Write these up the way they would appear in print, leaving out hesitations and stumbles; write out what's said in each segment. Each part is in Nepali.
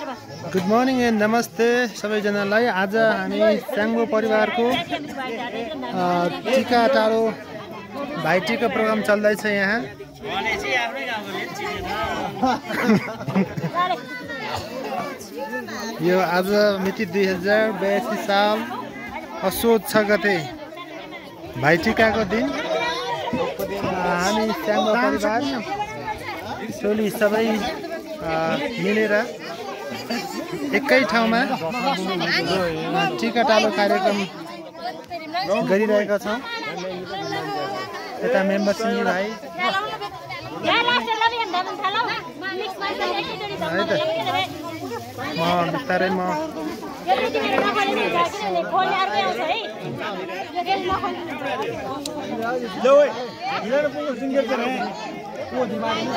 गुड मर्निङ एन्ड नमस्ते सबैजनालाई। आज हामी स्याङ्गो परिवारको टिका टाढो भाइटिका प्रोग्राम चल्दैछ यहाँ। यो आज मिति 2082 साल असोज 6 गते भाइटिकाको दिन हामी स्याङ्गो परिवार टोली सबै मिलेर एकै ठाउँमा टिका टालो कार्यक्रम गरिरहेका छौँ। यता मेम्बर सिंह भाइ है त म बिस्तारै म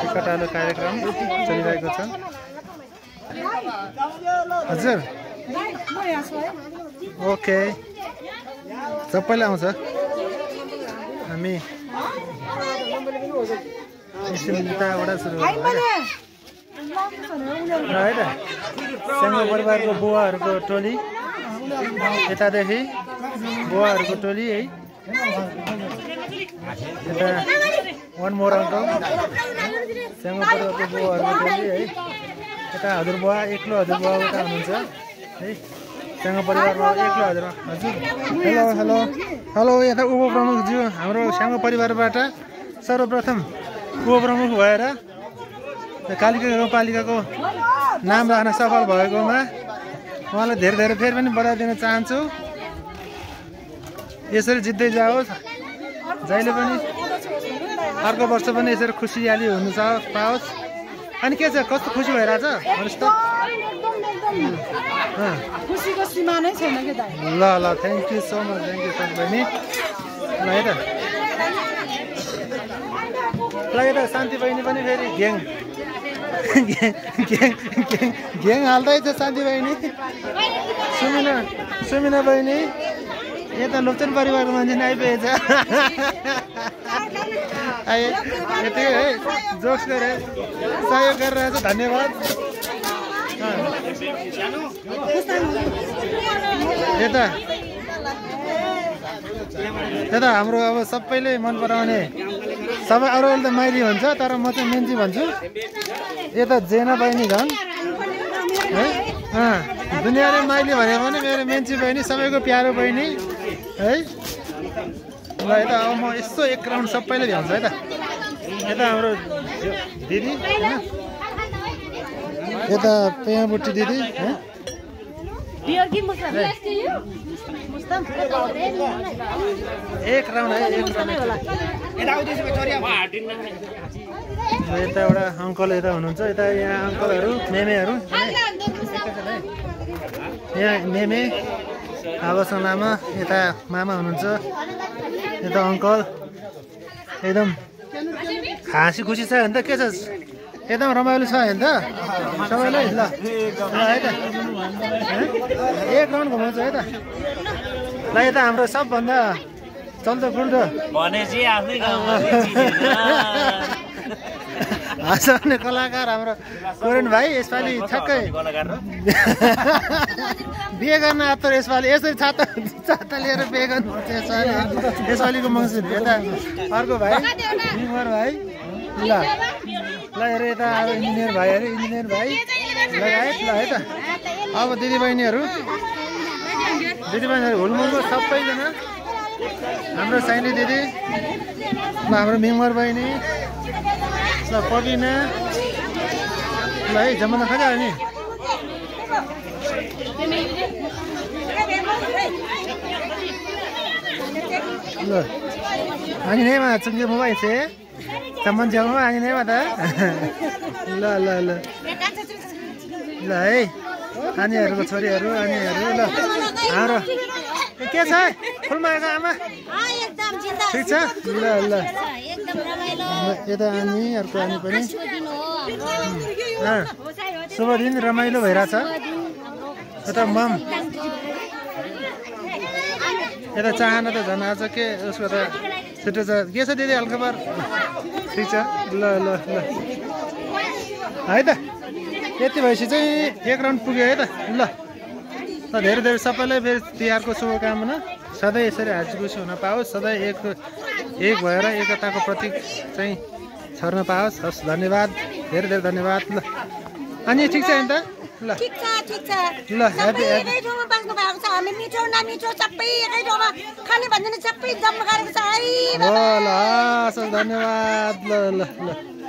टिका टालो कार्यक्रम चलिरहेको छ। हजुर ओके सबैलाई आउँछ। हामी यताबाट सुरु है त स्याङ्गो परिवारको बुवाहरूको टोली, यतादेखि बुवाहरूको टोली है। यता वान मोर अङ्कल स्याङ्गो परिवारको बुवाहरूको टोली है। यता हजुरबुवा एक्लो हजुरबुवा उता हुनुहुन्छ है स्याङ्गो परिवारमा एक्लो हजुर। Hello hello hello. यता उपप्रमुखज्यू हाम्रो स्याङ्गो परिवारबाट सर्वप्रथम उपप्रमुख भएर कालिका गाउँपालिकाको नाम राख्न सफल भएकोमा उहाँलाई धेरै धेरै फेरि पनि बधाई दिन चाहन्छु। यसरी जित्दै जाओस्, जहिले पनि अर्को वर्ष पनि यसरी खुसियाली हुनु पाओस्। अनि के छ, कस्तो खुसी भइरहेछ भन्नुहोस् त? खुसीको सीमा नै छैन के दाइ। ल ल thank you so much, thank you sir बहिनी। ल है त शान्ति बहिनी पनि फेरि घ्याङ हाल्दैछ शान्ति बहिनी। सुमिना बहिनी यता लोप्चन परिवारको मान्छे नि आइपुगेछ। यति है जोक्स गरेर सहयोग गरिरहेछ, धन्यवाद। यता हाम्रो अब सबैले मन पराउने सबै अरूले त माइली भन्छ, तर म चाहिँ मेन्ची भन्छु। यता जेना बहिनी झन् है, दुनियाँले माइली भने पनि मेरो मेन्ची बहिनी सबैको प्यारो बहिनी है। ल यता अब म यसो एक राउन्ड सबैले भ्याउँछ है त। यता हाम्रो दिदी, यता पेयाबुट्टी दिदी है। एक राउन्ड है, एक राउन्ड। यता एउटा अङ्कल यता हुनुहुन्छ, यता यहाँ अङ्कलहरू मेमेहरू यहाँ मेमे आवासन लामा, यता मामा हुनुहुन्छ, यता अङ्कल एकदम हाँसी खुसी छ भने त के छ, एकदम रमाइलो छ होइन त सबैलाई। ल है त एक राउन्ड घुमाउँछ है त। ल यता हाम्रो सबभन्दा चल्दो फुल्दो हाँसाउने कलाकार हाम्रो कोरेन भाइ यसपालि ठ्याक्कै बिहे गर्न आत्तर। यसपालि यसरी छाता लिएर बिहे गर्नुपर्छ यसपालिको मङ्सिर। यता अर्को भाइ निमर भाइ। ल ल हेर यता अब इन्जिनियर भाइहरू लगायत। ल है त अब दिदीबहिनीहरू हुलमुलको सबैजना, हाम्रो साइनी दिदी, ल हाम्रो मिमर बहिनी, ल पबिना, ल है जमाना खजा नि। ल अनि नै मा चुङ्गे मोबाइल छे तमन जाउँ अनि नै मा त। ल ल ल ल है नानीहरूको छोरीहरू ल हाम्रो के छ फुलमाको आमा ठिक छ। ल ल यता अनि अर्को अनि पनि शुभ दिन, रमाइलो भइरहेछ। यता मम यता चाहना त झन् आज के उसको त छिटो छ। के छ दिदी हालखबर? ठिक छ। ल ल ल है त यति भएपछि चाहिँ 1 राउन्ड पुग्यो है त ल धेरै धेरै सबैलाई फेरि तिहारको शुभकामना सधैँ यसरी हाँसीखुसी हुन पाओस् सधैँ एक भएर एकताको प्रतीक चाहिँ छर्न पाओस् हस् धन्यवाद धेरै धेरै धन्यवाद ल अनि ठिक छ नि त ल ठिक छ ल ह्यापी एकै ठाउँमा बस्नु भएको छ हामी मिठो नमिठो सबै एकै ठाउँमा खाने भन्दैन सबै जम्मा गरेको छ है ल ल हस् धन्यवाद ल ल ल